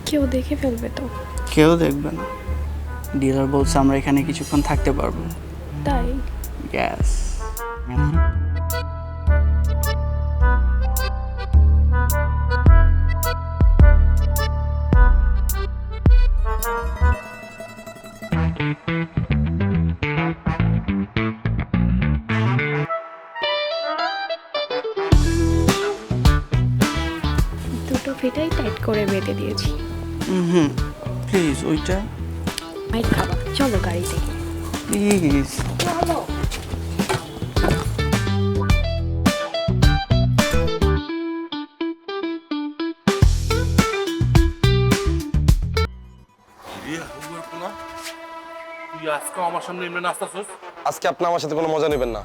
কেউ দেখে ফেলবে তো। কেউ দেখবে না, ডিলার বলছে আমরা এখানে কিছুক্ষণ থাকতে পারবো। তাই গ্যাস দুটো ফিটাই টাইট করে বেঁধে দিয়েছি। হুম, প্লিজ ওইটা মাইট খাবা, চলো গাড়িতে। প্লিজ। চলো। তুই আজকে আমার সামনে এমনি নাচতেছিস? আজকে আপনি আমার সাথে কোনো মজা নেবেন না।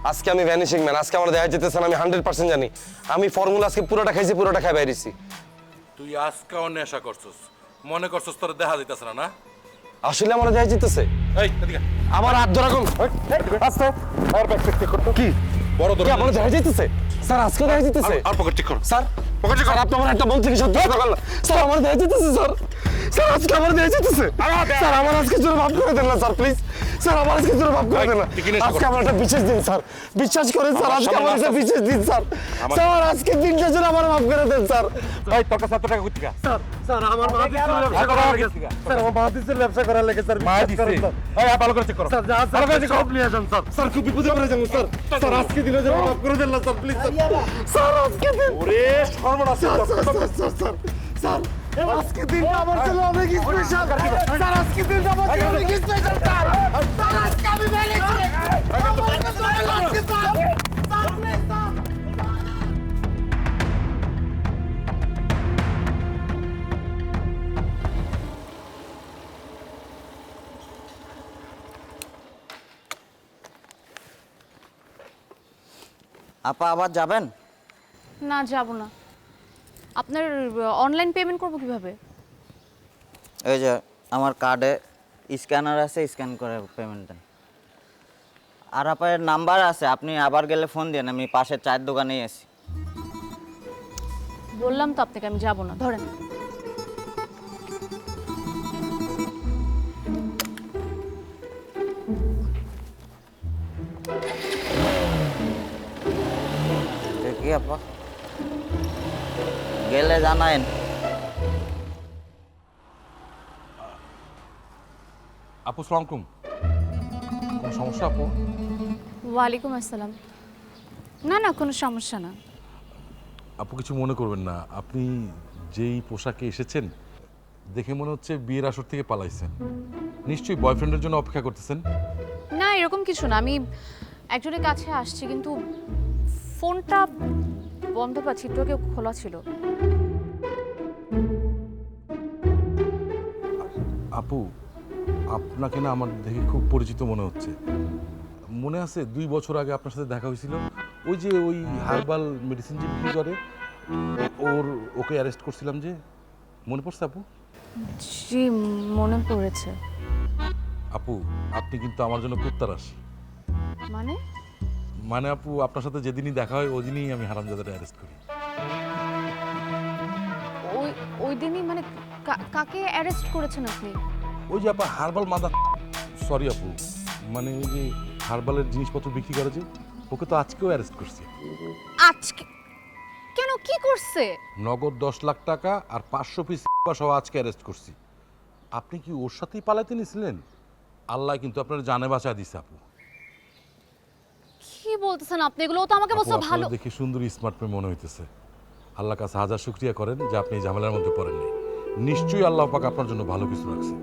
আজকে আমি ভ্যানিশিং ম্যান। আজকে আমার দেখা যেতেছে না, আমি 100% জানি। আমি ফর্মুলা আজকে পুরোটা খাইছি, পুরোটা খাই বাইরেছি। তুই আজকেও নেশা করছিস, মনে করছিস তোর দেখা দিতেছে না? না আসলে আমার দেখা যেতেছে। এই এদিকে আমার হাত ধরা কম। আস্তে আর ব্যাগ চেক কর তো। কি বড় কি ধরে আমার দেখা যেতেছে? স্যার আজকে দেখা যেতেছে। আর পকেট চেক কর। স্যার পকেট চেক কর। স্যার আপনি আমার একটা বলতে কি সত্যি কথা বললেন? স্যার আমার দেখা যেতেছে স্যার। স্যার আজকে আমার দেখা যেতেছে। স্যার আমার আজকে জোরে মাফ করে দেন না স্যার প্লিজ। স্যার আমার আজকে জোরে মাফ করে দেন না। আজকে আমার একটা বিশেষ দিন স্যার। বিশ্বাস করেন স্যার, আজকে আমার একটা বিশেষ দিন স্যার। স্যার আজকে দিনটা জন্য আমার মাফ করে দেন স্যার। ভাই তোর কাছে এত টাকা কই থেকে? স্যার আমার ব্যবসা করার লেগে স্যার, আমার বাহাদিসের ব্যবসা করার লেগে স্যার। মা দিছে। এই ভালো করে চেক কর। স্যার যা স্যার কাছে সব নিয়ে যান স্যার। স্যার খুব বিপদে পড়ে যাবো স্যার। স্যার আজকে দিনে যেন মাফ করে দেন না স্যার প্লিজ স্যার। স্যার আজকে দিন ওরে সর্বনাশ। স্যার স্যার আজকে দিনটা আমার জন্য অনেক স্পেশাল। স্যার আজকে দিনটা আমার জন্য অনেক স্পেশাল স্যার। স্যার আজকে আমি ভ্যালি করে আমার কাছে অনেক লাগছে স্যার। Sir please sir. আপা আবার যাবেন? না যাব না। আপনার অনলাইন পেমেন্ট করব কিভাবে? এই যে আমার কার্ডে স্ক্যানার আছে, স্ক্যান করে পেমেন্ট দেন। আর আপার নাম্বার আছে, আপনি আবার গেলে ফোন দেন, আমি পাশের চায়ের দোকানেই আছি। বললাম তো আপনাকে আমি যাব না, ধরেন। কি আপা গেলে জানায়েন। আপু সালাম আলাইকুম। কোন সমস্যা আপু? ওয়ালাইকুম আসসালাম। না না, কোনো সমস্যা না। আপু কিছু মনে করবেন না, আপনি যেই পোশাকে এসেছেন দেখে মনে হচ্ছে বিয়ের আসর থেকে পালাইছেন। নিশ্চয়ই বয়ফ্রেন্ডের জন্য অপেক্ষা করতেছেন। না এরকম কিছু না, আমি একজনের কাছে আসছি, কিন্তু ফোনটা বন্ধ পাচ্ছি, কেউ খোলা ছিল। আপু আপনাকে না আমার দেখে খুব পরিচিত মনে হচ্ছে। মনে আছে 2 বছর আগে আপনার সাথে দেখা হয়েছিল? ওই যে ওই হার্বাল মেডিসিন যে বিক্রি করে, ওকে অ্যারেস্ট করছিলাম যে, মনে পড়ছে আপু? জি মনে পড়েছে। আপু আপনি কিন্তু আমার জন্য কুত্তারাশি। মানে? মানে আপু আপনার সাথে যেদিনই দেখা হয় ওই দিনই আমি হারামজাদারে অ্যারেস্ট করি। ওই ওই দিনই মানে কাকে অ্যারেস্ট করেছেন আপনি? ওই যে আপা হার্বাল মাদা, সরি আপু, মানে ওই যে হার্বালের জিনিসপত্র বিক্রি করে যে, ওকে তো আজকেও অ্যারেস্ট করছি। আজকে? কেন, কি করছে? নগদ 10 লাখ টাকা আর 500 পিস সহ আজকে অ্যারেস্ট করছি। আপনি কি ওর সাথেই পালাইতে নিছিলেন? আল্লাহ কিন্তু আপনার জানে বাঁচা দিছে আপু। কি বলতেছেন আপনি এগুলো? ও তো আমাকে বলছে ভালো। দেখি সুন্দরী স্মার্ট মেয়ে মনে হইতেছে। আল্লাহর কাছে হাজার শুকরিয়া করেন যে আপনি এই ঝামেলার মধ্যে পড়েননি। নিশ্চয়ই আল্লাহ পাক আপনার জন্য ভালো কিছু রাখছে।